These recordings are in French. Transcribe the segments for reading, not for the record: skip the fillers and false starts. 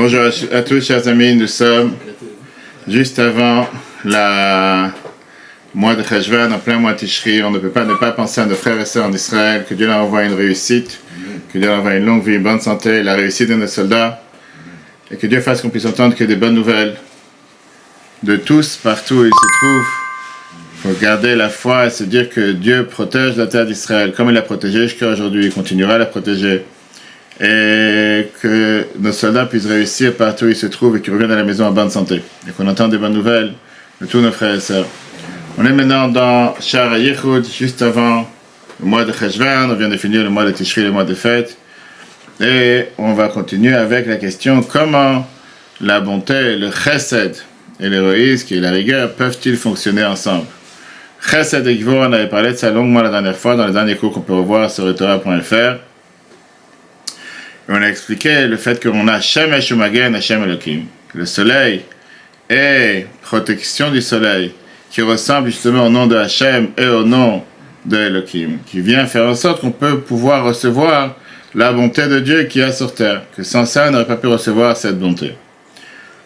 Bonjour à tous, chers amis. Nous sommes juste avant le mois de Cheshvan, en plein mois de Tishri. On ne peut pas ne pas penser à nos frères et sœurs en Israël. Que Dieu leur envoie une réussite, que Dieu leur envoie une longue vie, une bonne santé, la réussite de nos soldats. Et que Dieu fasse qu'on puisse entendre que des bonnes nouvelles de tous, partout où ils se trouvent. Il faut garder la foi et se dire que Dieu protège la terre d'Israël comme il l'a protégée jusqu'à aujourd'hui. Il continuera à la protéger. Et que nos soldats puissent réussir partout où ils se trouvent et qu'ils reviennent à la maison en bonne santé. Et qu'on entende des bonnes nouvelles de tous nos frères et sœurs. On est maintenant dans Sha'ar Yichud, juste avant le mois de Cheshvan. On vient de finir le mois de Tishri, le mois de fête. Et on va continuer avec la question comment la bonté, le chesed et l'héroïsme, qui est la rigueur, peuvent-ils fonctionner ensemble? Chesed et Gvur, on avait parlé de ça longuement la dernière fois, dans les derniers cours qu'on peut revoir sur Torah.fr. On a expliqué le fait qu'on a Shemesh Umagen, Hashem Elohim. Le soleil et protection du soleil, qui ressemble justement au nom de Hashem et au nom de Elohim, qui vient faire en sorte qu'on peut pouvoir recevoir la bonté de Dieu qui est sur terre, que sans ça, on n'aurait pas pu recevoir cette bonté.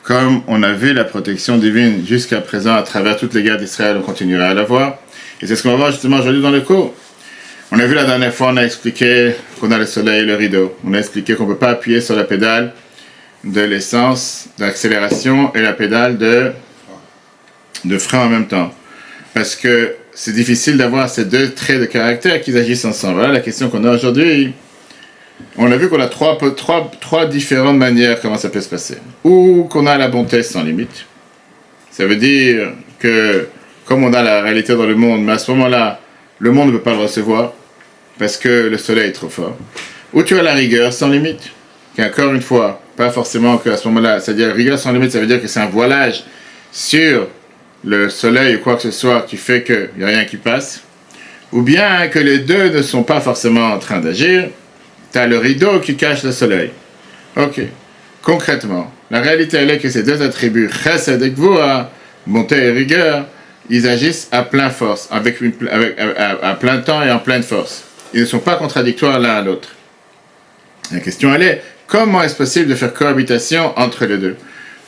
Comme on a vu la protection divine jusqu'à présent à travers toutes les guerres d'Israël, on continuera à la voir. Et c'est ce qu'on va voir justement aujourd'hui dans le cours. On a vu la dernière fois, on a expliqué qu'on a le soleil et le rideau. On a expliqué qu'on ne peut pas appuyer sur la pédale de l'essence, d'accélération et la pédale de frein en même temps. Parce que c'est difficile d'avoir ces deux traits de caractère qui agissent ensemble. Voilà la question qu'on a aujourd'hui. On a vu qu'on a trois différentes manières comment ça peut se passer. Ou qu'on a la bonté sans limite. Ça veut dire que, comme on a la réalité dans le monde, mais à ce moment-là, le monde ne peut pas le recevoir parce que le soleil est trop fort. Ou tu as la rigueur sans limite, qui encore une fois, pas forcément qu'à ce moment-là, c'est-à-dire rigueur sans limite, ça veut dire que c'est un voilage sur le soleil ou quoi que ce soit qui fait qu'il n'y a rien qui passe. Ou bien que les deux ne sont pas forcément en train d'agir. Tu as le rideau qui cache le soleil. Ok. Concrètement, la réalité elle est que ces deux attributs, chesed et gvura, bonté et rigueur, ils agissent à pleine force, à plein temps et en pleine force. Ils ne sont pas contradictoires l'un à l'autre. La question elle est, comment est-ce possible de faire cohabitation entre les deux?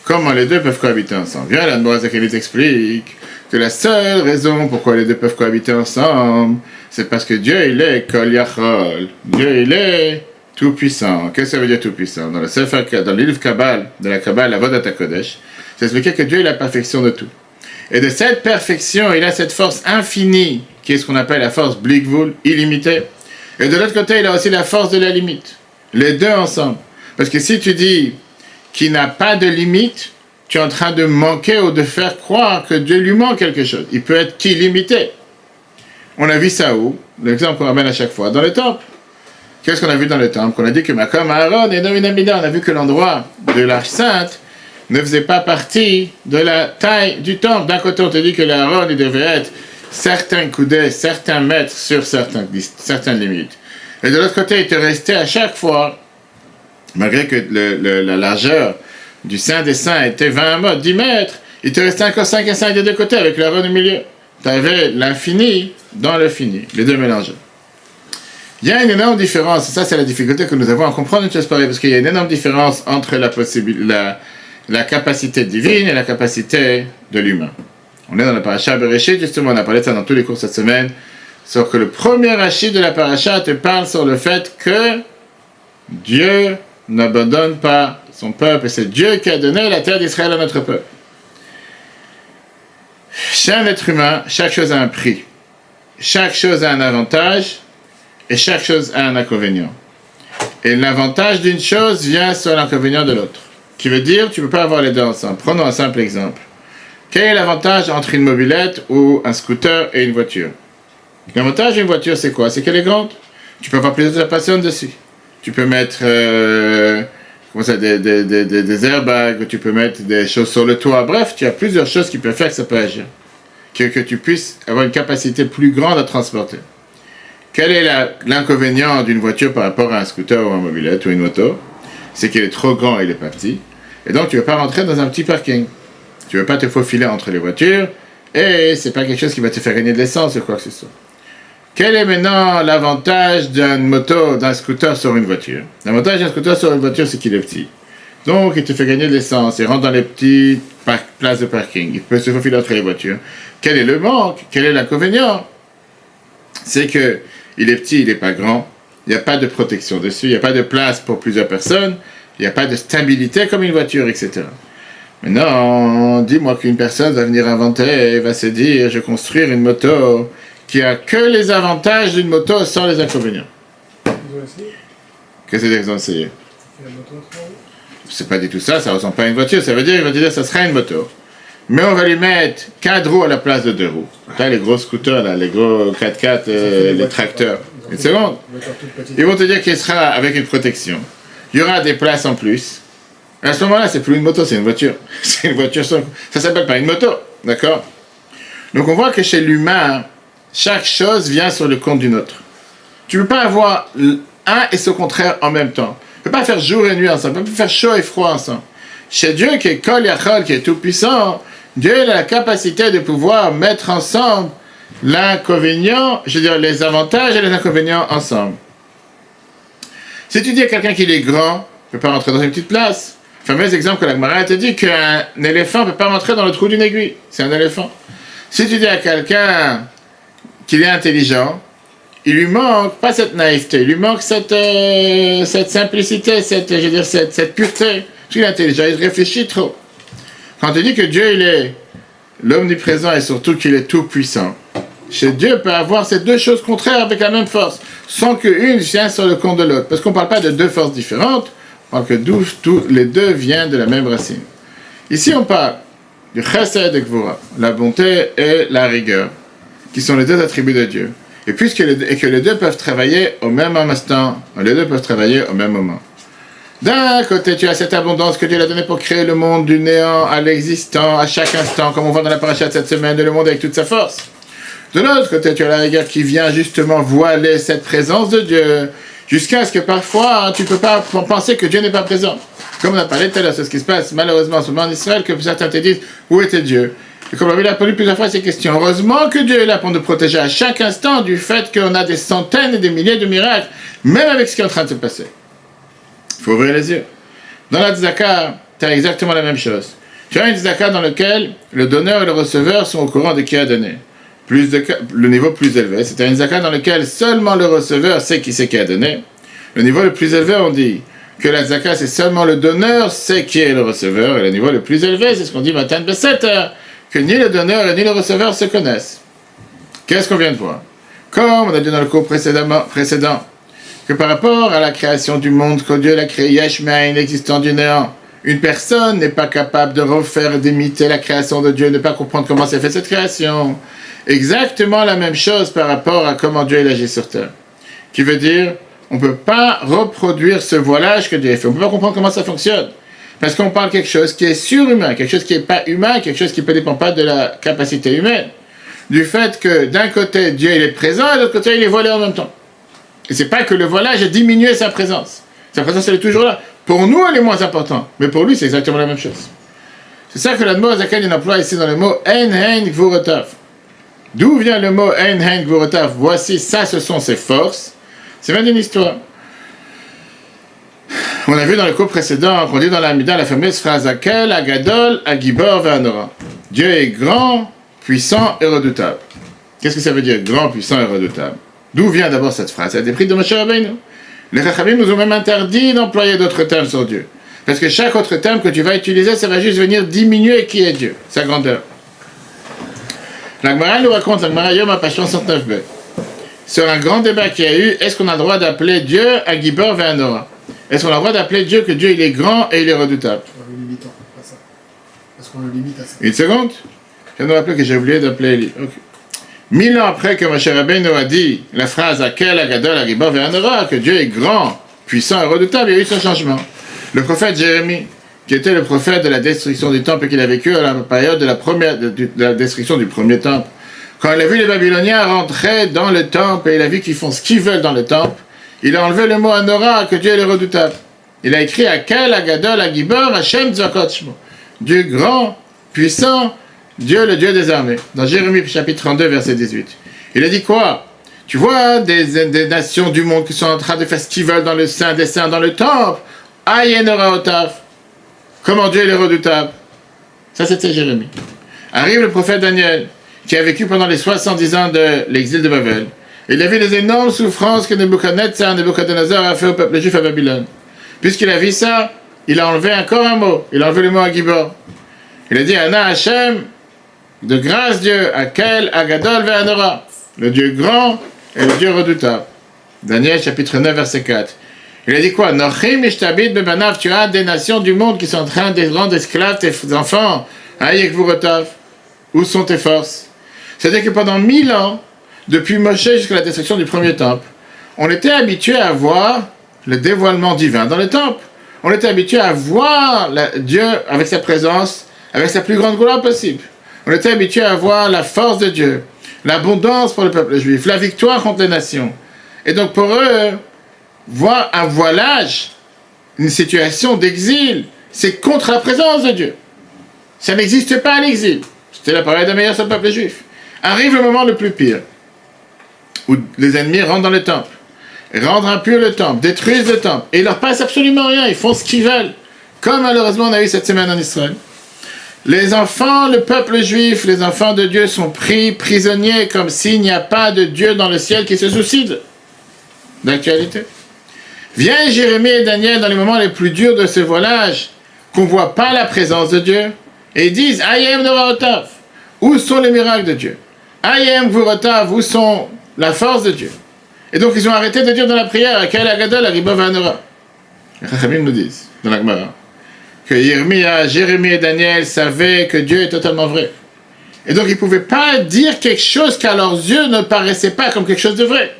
Comment les deux peuvent cohabiter ensemble? Bien, la Noirzakévite explique que la seule raison pourquoi les deux peuvent cohabiter ensemble, c'est parce que Dieu, il est Kol Yachol. Dieu, il est tout-puissant. Qu'est-ce que ça veut dire tout-puissant? Dans le livre Kabbal, de la Kabbal, la Avodat HaKodesh, c'est expliqué que Dieu est la perfection de tout. Et de cette perfection, il a cette force infinie, qui est ce qu'on appelle la force Blikvul, illimitée. Et de l'autre côté, il a aussi la force de la limite. Les deux ensemble. Parce que si tu dis qu'il n'a pas de limite, tu es en train de manquer ou de faire croire que Dieu lui manque quelque chose. Il peut être qu'illimité. On a vu ça où? L'exemple qu'on ramène à chaque fois, dans le temple. Qu'est-ce qu'on a vu dans le temple? On a dit que Makom Aaron et Noé Namida, on a vu que l'endroit de l'Arche Sainte ne faisait pas partie de la taille du temple. D'un côté, on te dit que l'Aaron, il devait être certains coudées, certains mètres sur certaines limites. Et de l'autre côté, il te restait à chaque fois, malgré que la largeur du Saint des Saints était 20 mètres, 10 mètres, il te restait encore 5 et 5 des deux côtés avec l'Aaron au milieu. Tu avais l'infini dans le fini, les deux mélangés. Il y a une énorme différence, et ça c'est la difficulté que nous avons à comprendre une chose pareille, parce qu'il y a une énorme différence entre la capacité divine et la capacité de l'humain. On est dans la paracha Bereshit, justement, on a parlé de ça dans tous les cours cette semaine, sauf que le premier rachid de la paracha te parle sur le fait que Dieu n'abandonne pas son peuple, et c'est Dieu qui a donné la terre d'Israël à notre peuple. Chez un être humain, chaque chose a un prix. Chaque chose a un avantage et chaque chose a un inconvénient. Et l'avantage d'une chose vient sur l'inconvénient de l'autre. Qui veut dire, tu ne peux pas avoir les deux ensemble. Prenons un simple exemple. Quel est l'avantage entre une mobilette ou un scooter et une voiture? L'avantage d'une voiture, c'est quoi? C'est qu'elle est grande. Tu peux avoir plusieurs personnes dessus. Tu peux mettre des airbags, tu peux mettre des choses sur le toit. Bref, tu as plusieurs choses qui peuvent faire que ça peut agir. Que tu puisses avoir une capacité plus grande à transporter. Quel est l'inconvénient d'une voiture par rapport à un scooter ou une mobilette ou une moto? C'est qu'il est trop grand et il n'est pas petit. Et donc, tu ne veux pas rentrer dans un petit parking. Tu ne veux pas te faufiler entre les voitures. Et ce n'est pas quelque chose qui va te faire gagner de l'essence ou quoi que ce soit. Quel est maintenant l'avantage d'une moto, d'un scooter sur une voiture? L'avantage d'un scooter sur une voiture, c'est qu'il est petit. Donc, il te fait gagner de l'essence. Il rentre dans les petites places de parking. Il peut se faufiler entre les voitures. Quel est le manque? Quel est l'inconvénient? C'est que il est petit, il n'est pas grand. Il n'y a pas de protection dessus. Il n'y a pas de place pour plusieurs personnes. Il n'y a pas de stabilité comme une voiture, etc. Maintenant, dis-moi qu'une personne va venir inventer et va se dire, je vais construire une moto qui a que les avantages d'une moto sans les inconvénients. Qu'est-ce que vous ont essayé? C'est pas du tout ça, ça ressemble pas à une voiture. Ça veut dire, il va te dire, ça sera une moto. Mais on va lui mettre 4 roues à la place de 2 roues. Là, les gros scooters, là, les gros 4x4, les tracteurs. Une seconde. Ils vont te dire qu'il sera avec une protection. Il y aura des places en plus. À ce moment-là, c'est plus une moto, c'est une voiture. C'est une voiture sans... Ça s'appelle pas une moto, d'accord? Donc on voit que chez l'humain, chaque chose vient sur le compte d'une autre. Tu ne peux pas avoir un et son contraire en même temps. Tu ne peux pas faire jour et nuit ensemble. Tu ne peux pas faire chaud et froid ensemble. Chez Dieu, qui est Kol Yachol, qui est tout puissant, Dieu a la capacité de pouvoir mettre ensemble l'inconvénient, je veux dire les avantages et les inconvénients ensemble. Si tu dis à quelqu'un qu'il est grand, il ne peut pas rentrer dans une petite place. Le fameux exemple que la Gemara te dit qu'un éléphant ne peut pas rentrer dans le trou d'une aiguille. C'est un éléphant. Si tu dis à quelqu'un qu'il est intelligent, il lui manque pas cette naïveté, il lui manque cette simplicité, cette pureté. Parce qu'il est intelligent, il réfléchit trop. Quand tu dis que Dieu il est l'omniprésent et surtout qu'il est tout puissant, chez Dieu peut avoir ces deux choses contraires avec la même force, sans qu'une vienne sur le compte de l'autre. Parce qu'on ne parle pas de deux forces différentes, on parle que les deux viennent de la même racine. Ici on parle du chesed et gvura, la bonté et la rigueur, qui sont les deux attributs de Dieu. Et que les deux peuvent travailler au même instant, les deux peuvent travailler au même moment. D'un côté, tu as cette abondance que Dieu a donnée pour créer le monde du néant à l'existant, à chaque instant, comme on voit dans la paracha de cette semaine, de le monde avec toute sa force. De l'autre côté, tu as la rigueur qui vient justement voiler cette présence de Dieu, jusqu'à ce que parfois, tu ne peux pas penser que Dieu n'est pas présent. Comme on a parlé tout à l'heure, c'est ce qui se passe malheureusement en ce moment en Israël, que certains te disent, où était Dieu? Et comme on a répondu plusieurs fois à ces questions, heureusement que Dieu est là pour nous protéger à chaque instant du fait qu'on a des centaines et des milliers de miracles, même avec ce qui est en train de se passer. Il faut ouvrir les yeux. Dans la tzedaka, tu as exactement la même chose. Tu as une tzedaka dans laquelle le donneur et le receveur sont au courant de qui a donné. Le niveau plus élevé, c'est une tzedaka dans laquelle seulement le receveur sait qui c'est qui a donné. Le niveau le plus élevé, on dit que la tzedaka, c'est seulement le donneur sait qui est le receveur. Et le niveau le plus élevé, c'est ce qu'on dit matin de Besseter, que ni le donneur et ni le receveur se connaissent. Qu'est-ce qu'on vient de voir? Comme on a dit dans le cours précédent, que par rapport à la création du monde, que Dieu l'a créé, Yesh Me'ain, existant du néant, une personne n'est pas capable de refaire, d'imiter la création de Dieu, ne pas comprendre comment s'est fait cette création. Exactement la même chose par rapport à comment Dieu agit sur terre. Qui veut dire, on ne peut pas reproduire ce voilage que Dieu a fait. On ne peut pas comprendre comment ça fonctionne. Parce qu'on parle de quelque chose qui est surhumain, quelque chose qui n'est pas humain, quelque chose qui ne dépend pas de la capacité humaine. Du fait que d'un côté, Dieu il est présent, et de l'autre côté, il est voilé en même temps. Et c'est pas que le voilage a diminué sa présence. Sa présence, elle est toujours là. Pour nous, elle est moins importante. Mais pour lui, c'est exactement la même chose. C'est ça que l'admor Zaken il emploie ici dans le mot En Hein Gvurotav. D'où vient le mot En Hein Gvurotav? Voici, ça, ce sont ses forces. C'est même une histoire. On a vu dans le cours précédent qu'on dit dans l'Amida la fameuse phrase Akel, Agadol, Agibor, Ve'anora. Dieu est grand, puissant et redoutable. Qu'est-ce que ça veut dire, grand, puissant et redoutable? D'où vient d'abord cette phrase? Elle a des prix de Moshe Rabbeinu. Les Chachamim nous ont même interdit d'employer d'autres termes sur Dieu. Parce que chaque autre terme que tu vas utiliser, ça va juste venir diminuer qui est Dieu, sa grandeur. La Gemara nous raconte, la Gemara Yom à page 69b, sur un grand débat qu'il y a eu, est-ce qu'on a le droit d'appeler Dieu Agibor Ve'anora? Est-ce qu'on a le droit d'appeler Dieu que Dieu il est grand et il est redoutable? En le limitant, pas ça. Est-ce qu'on le limite à ça? Une seconde. Je viens de me rappeler que j'ai oublié d'appeler Eli. Okay. 1000 ans après que Moshe Rabbeinu a dit la phrase Akel, Agadol, Agibor, Ve'anora, que Dieu est grand, puissant et redoutable, il y a eu ce changement. Le prophète Jérémie, qui était le prophète de la destruction du temple et qu'il a vécu à la période de la destruction du premier temple, quand il a vu les Babyloniens rentrer dans le temple et il a vu qu'ils font ce qu'ils veulent dans le temple, il a enlevé le mot Anora, que Dieu est redoutable. Il a écrit Akel, Agadol, Agibor, Hashem Tzvakot Shmo. Dieu grand, puissant, Dieu le Dieu des armées. Dans Jérémie chapitre 32, verset 18. Il a dit quoi? Tu vois des nations du monde qui sont en train de faire ce qu'ils veulent dans le sein des saints, dans le temple. Ayenora Otaf. comment Dieu est redoutable. Ça, c'était Jérémie. Arrive le prophète Daniel, qui a vécu pendant les 70 ans de l'exil de Babel. Il a vu les énormes souffrances que Nebuchadnezzar a fait au peuple juif à Babylone. Puisqu'il a vu ça, il a enlevé encore un mot. Il a enlevé le mot Agibor. Il a dit Ana Hashem, de grâce Dieu, Akel, Agadol, Ve'anora. Le Dieu grand et le Dieu redoutable. Daniel chapitre 9, verset 4. Il a dit quoi? Nochim ishtabid bebanav, tu as des nations du monde qui sont en train de rendre esclaves tes enfants. Ayek vurotav. Où sont tes forces? C'est-à-dire que pendant 1000 ans, depuis Moshe jusqu'à la destruction du premier temple, on était habitué à voir le dévoilement divin dans le temple. On était habitué à voir Dieu avec sa présence, avec sa plus grande gloire possible. On était habitué à voir la force de Dieu, l'abondance pour le peuple juif, la victoire contre les nations. Et donc pour eux, voir un voilage, une situation d'exil, c'est contre la présence de Dieu. Ça n'existe pas à l'exil. C'était la parole de meilleur sur le peuple juif. Arrive le moment le plus pire, où les ennemis rentrent dans le temple, rendent impur le temple, détruisent le temple, et il leur passe absolument rien, ils font ce qu'ils veulent, comme malheureusement on a eu cette semaine en Israël. Les enfants, le peuple juif, les enfants de Dieu sont pris prisonniers, comme s'il n'y a pas de Dieu dans le ciel qui se soucie d'actualité. Vient Jérémie et Daniel dans les moments les plus durs de ce voilage, qu'on ne voit pas la présence de Dieu, et ils disent Ayem Noraotav, où sont les miracles de Dieu? Ayem Vurotav, où sont la force de Dieu? Et donc ils ont arrêté de dire dans la prière Akel Agadol Agibor Ve'anora. Les Chachamim nous disent dans la Gemara que Jérémie et Daniel savaient que Dieu est totalement vrai. Et donc ils ne pouvaient pas dire quelque chose qui à leurs yeux ne paraissait pas comme quelque chose de vrai.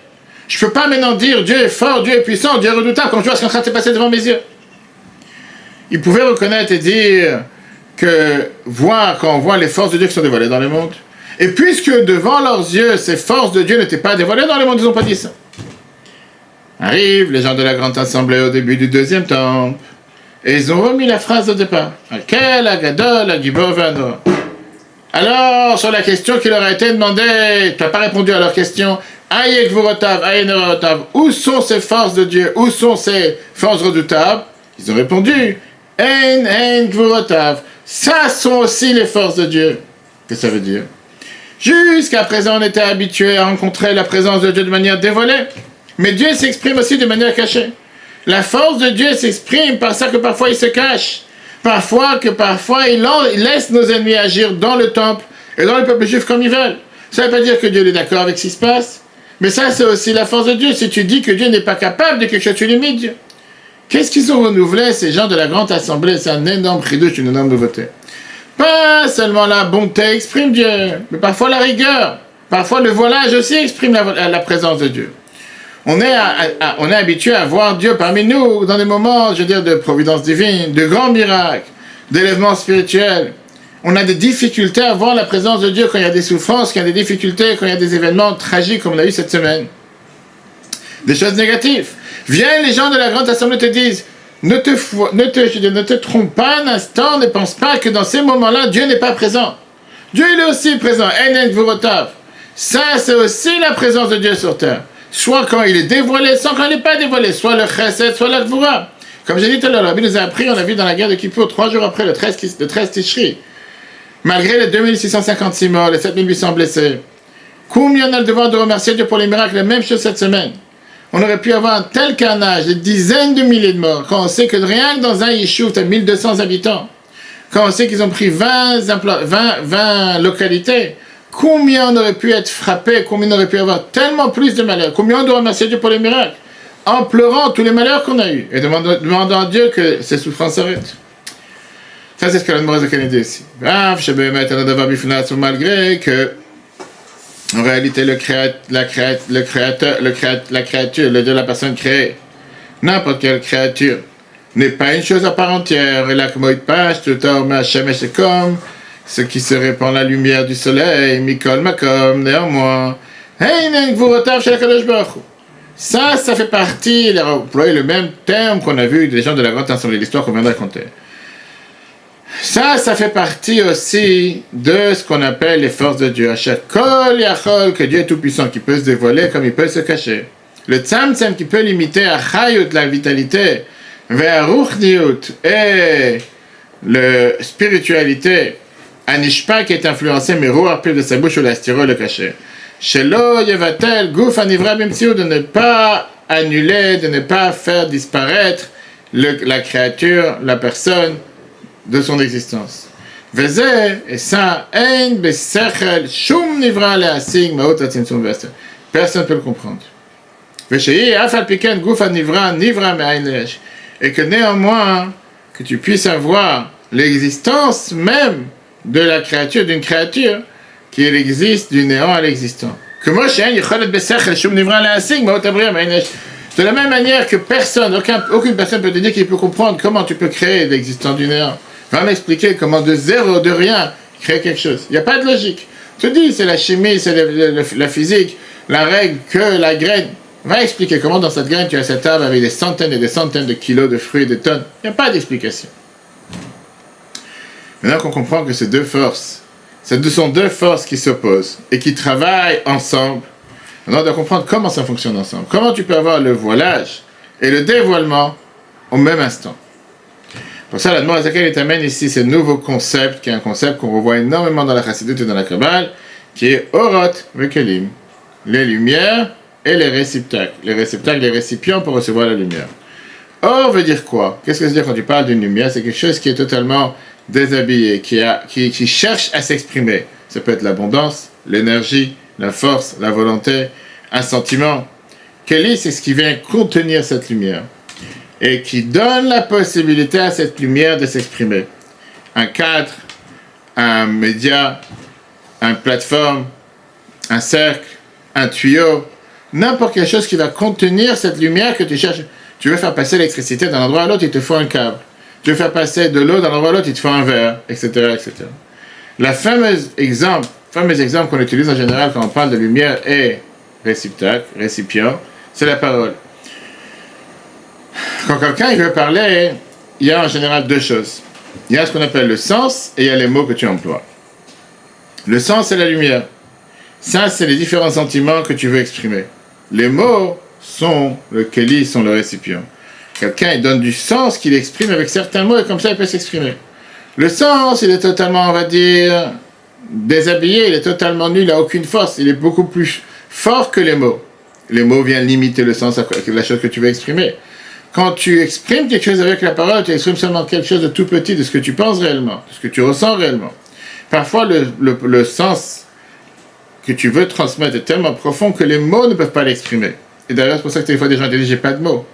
Je ne peux pas maintenant dire Dieu est fort, Dieu est puissant, Dieu est redoutable, quand je vois ce qui est en train de se passer devant mes yeux. Ils pouvaient reconnaître et dire que quand on voit les forces de Dieu qui sont dévoilées dans le monde, et puisque devant leurs yeux, ces forces de Dieu n'étaient pas dévoilées dans le monde, ils n'ont pas dit ça. Arrivent les gens de la grande assemblée au début du deuxième temple, et ils ont remis la phrase de départ. Akel, Agadol, Agibor, Ve'anora. Alors, sur la question qui leur a été demandée, tu n'as pas répondu à leur question. Ayek Vurotav, Ayek Noraotav, où sont ces forces de Dieu? Où sont ces forces redoutables? Ils ont répondu Ein Vurotav. Ça sont aussi les forces de Dieu. Qu'est-ce que ça veut dire? Jusqu'à présent, on était habitué à rencontrer la présence de Dieu de manière dévoilée. Mais Dieu s'exprime aussi de manière cachée. La force de Dieu s'exprime par ça que parfois il se cache. Parfois il laisse nos ennemis agir dans le temple et dans le peuple juif comme ils veulent. Ça ne veut pas dire que Dieu est d'accord avec ce qui se passe. Mais ça, c'est aussi la force de Dieu. Si tu dis que Dieu n'est pas capable de quelque chose, tu limites Dieu. Qu'est-ce qu'ils ont renouvelé, ces gens de la grande assemblée? C'est un énorme chidouche, une énorme nouveauté. Pas seulement la bonté exprime Dieu, mais parfois la rigueur. Parfois le voilage aussi exprime la présence de Dieu. On est habitué à voir Dieu parmi nous dans des moments, je veux dire, de providence divine, de grands miracles, d'élèvement spirituel. On a des difficultés à voir la présence de Dieu quand il y a des souffrances, quand il y a des difficultés, quand il y a des événements tragiques comme on a eu cette semaine. Des choses négatives. Viennent les gens de la grande assemblée te disent ne te trompe pas un instant, ne pense pas que dans ces moments-là, Dieu n'est pas présent. Dieu il est aussi présent. Ein Vurotav. Ça, c'est aussi la présence de Dieu sur terre. Soit quand il est dévoilé, soit quand il n'est pas dévoilé. Soit le chesed, soit la gvura. Comme j'ai dit tout à l'heure, Rabbi nous a appris, on a vu dans la guerre de Kippour, 3 jours après le 13 Tishri, malgré les 2656 morts, les 7800 blessés, combien on a le devoir de remercier Dieu pour les miracles? La même chose cette semaine. On aurait pu avoir un tel carnage, des dizaines de milliers de morts, quand on sait que rien que dans un yishuv, tu as 1200 habitants, quand on sait qu'ils ont pris 20 localités, combien on aurait pu être frappé, combien on aurait pu avoir tellement plus de malheurs, combien on doit remercier Dieu pour les miracles, en pleurant tous les malheurs qu'on a eus, et demandant à Dieu que ces souffrances s'arrêtent. Ça, c'est ce que la Moïse a dit ici. Malgré que, en réalité, la créature, le Dieu de la personne créée, n'importe quelle créature, n'est pas une chose à part entière. Et la Kmoït-Pash, tout à Hachem, c'est comme ce qui se répand la lumière du soleil, Mikol Makom, néanmoins. Ça fait partie, il a employé le même terme qu'on a vu des gens de la grande assemblée, l'histoire qu'on vient de raconter. Ça fait partie aussi de ce qu'on appelle les forces de Dieu. Kol Yachol, que Dieu est tout-puissant, qui peut se dévoiler comme il peut se cacher. Le Tzamtzem qui peut limiter à Chayut, la vitalité, vers Ruchniut, et la spiritualité, Anishpa qui est influencée, mais Roarpil de sa bouche ou l'astiro le cachet. Shelo Yevatel, Gouf Anivra Bimtsiou, de ne pas annuler, de ne pas faire disparaître la créature, la personne de son existence. Veze, et ça, Ein Besechel, Shum Nivra Leasing, Maot Atimsum Veste. Personne ne peut le comprendre. Veshei, Afal Piken, Gouf Anivra, Nivra Me'ainesh. Et que néanmoins, que tu puisses avoir l'existence même de la créature, d'une créature, qui existe du néant à l'existant. Que moi, de la même manière que personne, aucune personne peut te dire qu'il peut comprendre comment tu peux créer l'existence du néant. Va m'expliquer comment de zéro, de rien, créer quelque chose. Il n'y a pas de logique. Tu dis, c'est la chimie, c'est la physique, la règle que la graine. Va expliquer comment dans cette graine tu as cet arbre avec des centaines et des centaines de kilos de fruits, des tonnes. Il n'y a pas d'explication. Maintenant qu'on comprend que ces deux forces, ce sont deux forces qui s'opposent et qui travaillent ensemble, maintenant on doit comprendre comment ça fonctionne ensemble. Comment tu peux avoir le voilage et le dévoilement au même instant. Pour ça, la demande à laquelle il t'amène ici ce nouveau concept, qui est un concept qu'on revoit énormément dans la Chassidut et dans la Kabbale, qui est Orot Vekelim, les lumières et les réceptacles. Les réceptacles, les récipients pour recevoir la lumière. Or veut dire quoi? Qu'est-ce que ça veut dire quand tu parles d'une lumière? C'est quelque chose qui est totalement déshabillé, qui cherche à s'exprimer. Ça peut être l'abondance, l'énergie, la force, la volonté, un sentiment. Keli, c'est ce qui vient contenir cette lumière et qui donne la possibilité à cette lumière de s'exprimer. Un cadre, un média, une plateforme, un cercle, un tuyau, n'importe quelle chose qui va contenir cette lumière que tu cherches. Tu veux faire passer l'électricité d'un endroit à l'autre, il te faut un câble. Tu veux faire passer de l'eau d'un endroit à l'autre, il te faut un verre, etc., etc. La fameuse exemple qu'on utilise en général quand on parle de lumière et récipient, c'est la parole. Quand quelqu'un veut parler, il y a en général deux choses. Il y a ce qu'on appelle le sens et il y a les mots que tu emploies. Le sens, c'est la lumière. Ça, c'est les différents sentiments que tu veux exprimer. Les mots sont le keli, sont le récipient. Quelqu'un, il donne du sens qu'il exprime avec certains mots et comme ça, il peut s'exprimer. Le sens, il est totalement, on va dire, déshabillé, il est totalement nul, il n'a aucune force. Il est beaucoup plus fort que les mots. Les mots viennent limiter le sens à la chose que tu veux exprimer. Quand tu exprimes quelque chose avec la parole, tu exprimes seulement quelque chose de tout petit, de ce que tu penses réellement, de ce que tu ressens réellement. Parfois, le sens que tu veux transmettre est tellement profond que les mots ne peuvent pas l'exprimer. Et d'ailleurs, c'est pour ça que des fois, des gens disent « j'ai pas de mots ».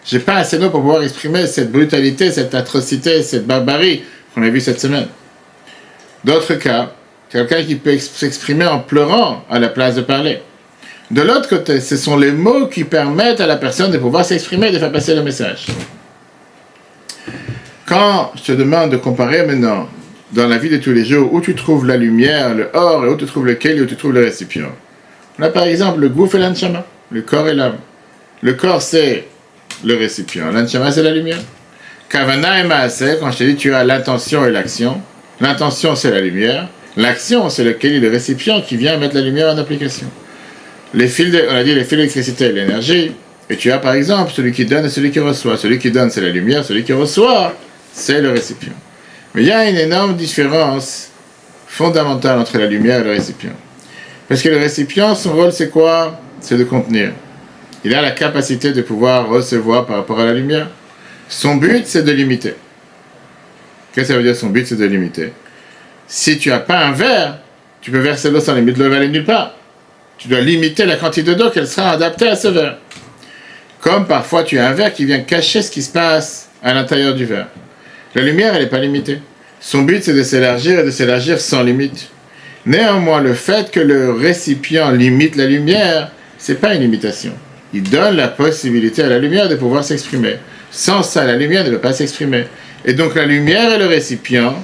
J'ai pas assez de mots pour pouvoir exprimer cette brutalité, cette atrocité, cette barbarie qu'on a vue cette semaine. D'autres cas, quelqu'un qui peut s'exprimer en pleurant à la place de parler. De l'autre côté, ce sont les mots qui permettent à la personne de pouvoir s'exprimer et de faire passer le message. Quand je te demande de comparer maintenant, dans la vie de tous les jours, où tu trouves la lumière, le or, et où tu trouves le keli, où tu trouves le récipient. On a par exemple le gouf et l'anshama, le corps et l'âme. Le corps, c'est le récipient. L'anshama, c'est la lumière. Kavana et maaseh, quand je te dis tu as l'intention et l'action. L'intention, c'est la lumière. L'action, c'est le keli, le récipient, qui vient mettre la lumière en application. On a dit les fils d'électricité et l'énergie. Et tu as par exemple celui qui donne et celui qui reçoit. Celui qui donne, c'est la lumière. Celui qui reçoit, c'est le récipient. Mais il y a une énorme différence fondamentale entre la lumière et le récipient. Parce que le récipient, son rôle, c'est quoi? C'est de contenir. Il a la capacité de pouvoir recevoir par rapport à la lumière. Son but, c'est de limiter. Qu'est-ce que ça veut dire son but, c'est de limiter? Si tu n'as pas un verre, tu peux verser l'eau sans limite, l'eau va aller nulle part. Tu dois limiter la quantité d'eau qu'elle sera adaptée à ce verre. Comme parfois tu as un verre qui vient cacher ce qui se passe à l'intérieur du verre. La lumière, elle n'est pas limitée. Son but, c'est de s'élargir et de s'élargir sans limite. Néanmoins, le fait que le récipient limite la lumière, c'est pas une limitation. Il donne la possibilité à la lumière de pouvoir s'exprimer. Sans ça, la lumière ne peut pas s'exprimer. Et donc la lumière et le récipient,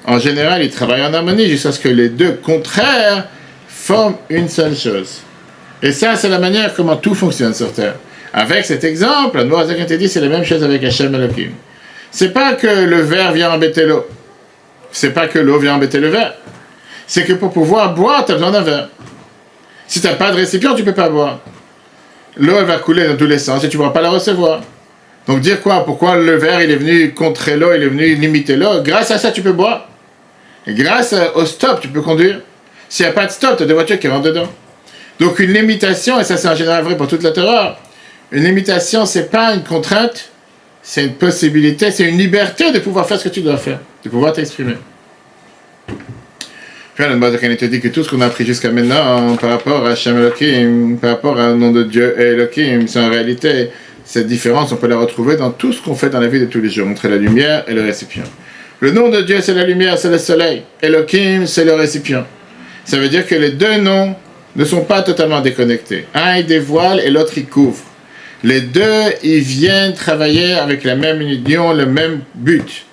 en général, ils travaillent en harmonie jusqu'à ce que les deux contraires forment une seule chose. Et ça, c'est la manière comment tout fonctionne sur Terre. Avec cet exemple, la Noire Zakat dit, c'est la même chose avec Hachem Elohim. C'est pas que le verre vient embêter l'eau. C'est pas que l'eau vient embêter le verre. C'est que pour pouvoir boire, tu as besoin d'un verre. Si tu n'as pas de récipient, tu ne peux pas boire. L'eau, elle va couler dans tous les sens et tu ne pourras pas la recevoir. Donc dire quoi? Pourquoi le verre il est venu contrer l'eau, il est venu limiter l'eau? Grâce à ça tu peux boire. Et grâce au stop tu peux conduire. S'il n'y a pas de stop, tu as des voitures qui rentrent dedans. Donc une limitation, et ça c'est en général vrai pour toute la Torah, une limitation c'est pas une contrainte, c'est une possibilité, c'est une liberté de pouvoir faire ce que tu dois faire, de pouvoir t'exprimer. Puis le mode te dit que tout ce qu'on a appris jusqu'à maintenant par rapport à Shem Elohim, par rapport au nom de Dieu et Elohim, c'est en réalité, cette différence, on peut la retrouver dans tout ce qu'on fait dans la vie de tous les jours, entre la lumière et le récipient. Le nom de Dieu, c'est la lumière, c'est le soleil. Elohim, c'est le récipient. Ça veut dire que les deux noms ne sont pas totalement déconnectés. Un, il dévoile et l'autre, il couvre. Les deux, ils viennent travailler avec la même union, le même but.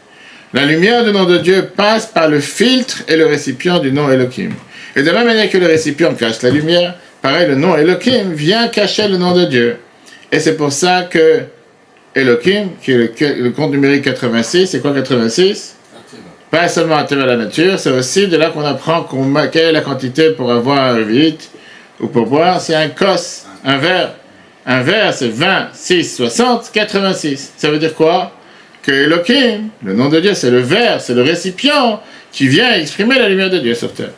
La lumière du nom de Dieu passe par le filtre et le récipient du nom Elohim. Et de la même manière que le récipient cache la lumière, pareil, le nom Elohim vient cacher le nom de Dieu. Et c'est pour ça que Elohim, qui est le compte numérique 86, c'est quoi 86? Pas seulement à travers la nature, c'est aussi de là qu'on apprend quelle est la quantité pour avoir un vite ou pour boire, c'est un kos, un verre. Un verre, c'est 20, 6, 60, 86. Ça veut dire quoi? Que Elohim, le nom de Dieu, c'est le verre, c'est le récipient qui vient exprimer la lumière de Dieu sur terre.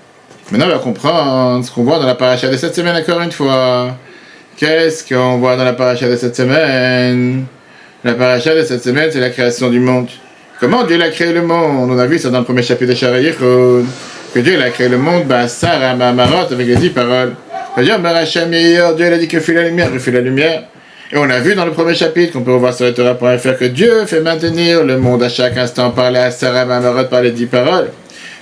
Maintenant, on va comprendre ce qu'on voit dans la paracha de cette semaine encore une fois. Qu'est-ce qu'on voit dans la paracha de cette semaine? La paracha de cette semaine, c'est la création du monde. Comment Dieu a créé le monde? On a vu ça dans le premier chapitre de Shara Yichud, que Dieu a créé le monde, Sarah Mamarot, avec les 10 paroles. Dieu a dit que fait la lumière, il fait la lumière. Et on a vu dans le premier chapitre, qu'on peut revoir sur le Torah.fr, que Dieu fait maintenir le monde à chaque instant par la Sarah Mamarot, par les 10 paroles.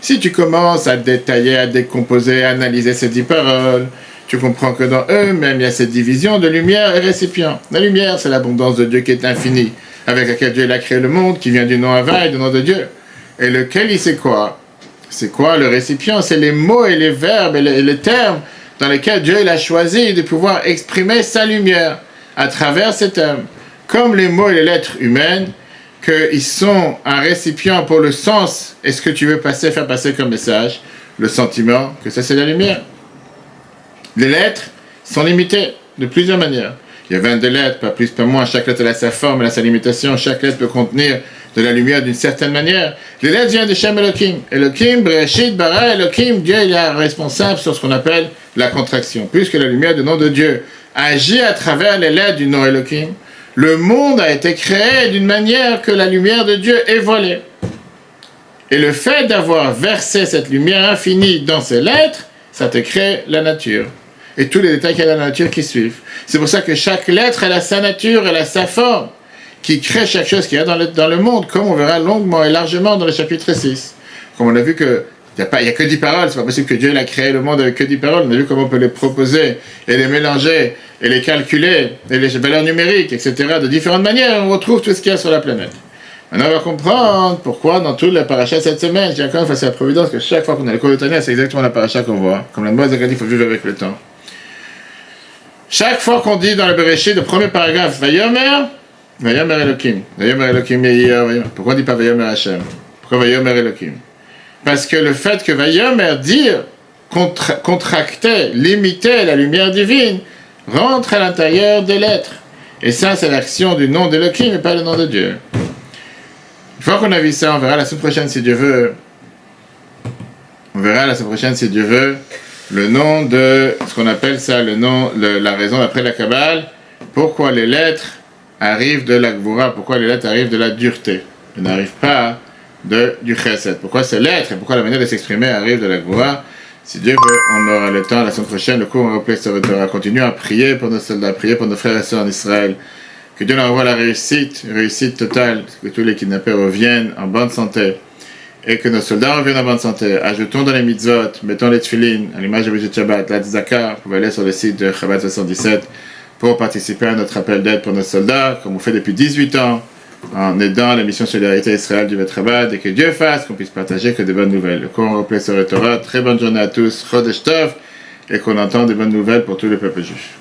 Si tu commences à détailler, à décomposer, à analyser ces 10 paroles, tu comprends que dans eux-mêmes, il y a cette division de lumière et récipient. La lumière, c'est l'abondance de Dieu qui est infinie, avec laquelle Dieu a créé le monde, qui vient du nom Hava, du nom de Dieu. Et le Keli, c'est quoi? C'est quoi le récipient? C'est les mots et les verbes et les termes dans lesquels Dieu a choisi de pouvoir exprimer sa lumière à travers ces termes. Comme les mots et les lettres humaines, qu'ils sont un récipient pour le sens et ce que tu veux faire passer comme message, le sentiment, que ça c'est la lumière. Les lettres sont limitées de plusieurs manières. Il y a 22 lettres, pas plus, pas moins. Chaque lettre a sa forme, elle a sa limitation. Chaque lettre peut contenir de la lumière d'une certaine manière. Les lettres viennent de Shem Elohim. Elohim, Bereshit, Bara, Elohim, Dieu il est responsable sur ce qu'on appelle la contraction. Puisque la lumière du nom de Dieu agit à travers les lettres du nom Elohim, le monde a été créé d'une manière que la lumière de Dieu est volée. Et le fait d'avoir versé cette lumière infinie dans ces lettres, ça te crée la nature. Et tous les détails qu'il y a dans la nature qui suivent. C'est pour ça que chaque lettre, elle a sa nature, elle a sa forme, qui crée chaque chose qu'il y a dans le monde, comme on verra longuement et largement dans le chapitre 6. Comme on a vu que il n'y a que 10 paroles, c'est pas possible que Dieu ait créé le monde avec que 10 paroles. On a vu comment on peut les proposer et les mélanger et les calculer, et les valeurs numériques, etc. de différentes manières, on retrouve tout ce qu'il y a sur la planète. Maintenant, on va comprendre pourquoi dans toute la paracha cette semaine, j'ai encore une fois, c'est la providence que chaque fois qu'on a le cours de Tania, c'est exactement la paracha qu'on voit. Comme la Moïse a dit, il faut vivre avec le temps. Chaque fois qu'on dit dans le Bereshit, le premier paragraphe, Vayomer Elohim. Vayomer Elohim Yehir. Pourquoi on ne dit pas Vayomer Hashem? Pourquoi Vayomer Elohim? Parce que le fait que Vayomer, dire, contracter, limiter la lumière divine, rentre à l'intérieur des lettres. Et ça, c'est l'action du nom d'Elohim et pas le nom de Dieu. Une fois qu'on a vu ça, on verra la semaine prochaine si Dieu veut. On verra la semaine prochaine si Dieu veut. Le nom de ce qu'on appelle ça, la raison d'après la Kabbale, pourquoi les lettres arrivent de la Gvura, pourquoi les lettres arrivent de la dureté, elles n'arrivent pas du Chesed. Pourquoi ces lettres et pourquoi la manière de s'exprimer arrive de la Gvura. Si Dieu veut, on aura le temps la semaine prochaine, le cours en replay sur le Torah. Continuons à prier pour nos soldats, à prier pour nos frères et sœurs en Israël. Que Dieu leur envoie la réussite totale, que tous les kidnappés reviennent en bonne santé. Et que nos soldats reviennent en bonne santé. Ajoutons dans les mitzvot, mettons les tefilines, à l'image de Brigitte Shabbat, la tzedaka. Vous pouvez aller sur le site de Chabad 77 pour participer à notre appel d'aide pour nos soldats, comme on fait depuis 18 ans, en aidant la mission Solidarité Israël du Bet Chabad, et que Dieu fasse qu'on puisse partager que des bonnes nouvelles. Le cours en replay sur le Torah. Très bonne journée à tous, Chodesh Tov, et qu'on entende des bonnes nouvelles pour tous les peuples juifs.